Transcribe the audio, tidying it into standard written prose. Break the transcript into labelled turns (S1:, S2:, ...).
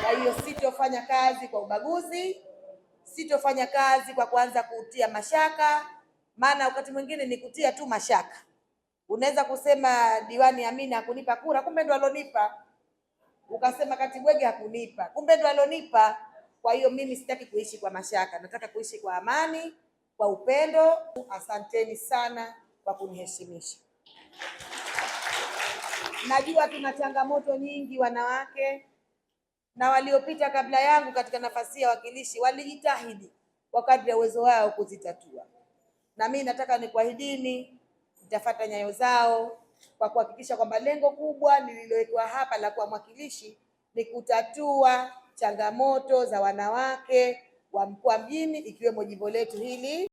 S1: Kwa hiyo sitofanya kazi kwa ubaguzi, sitofanya kazi kwa kuanza kutia mashaka, maana wakati mwingine ni kutia tu mashaka. Unaweza kusema diwani Amina hakunipa kura, kumbe ndo alonipa. Ukasema Katibwege hakunipa, kumbe ndo alonipa. Kwa hiyo mimi sitaki kuishi kwa mashaka, nataka kuishi kwa amani, kwa upendo. Asanteni sana kwa kuniheshimisha. Najua tuna changamoto nyingi wanawake, na waliopita kabla yangu katika nafasi ya wakilishi walijitahidi kwa kadri ya uwezo wao kuzitatua, na mimi nataka nikuahidini nitafuata nyayo zao kwa kuhakikisha kwamba lengo kubwa nililowekwa hapa la kuwa mwakilishi ni kutatua changamoto za wanawake wa mkoa mjini, ikiwemo jimbo letu hili.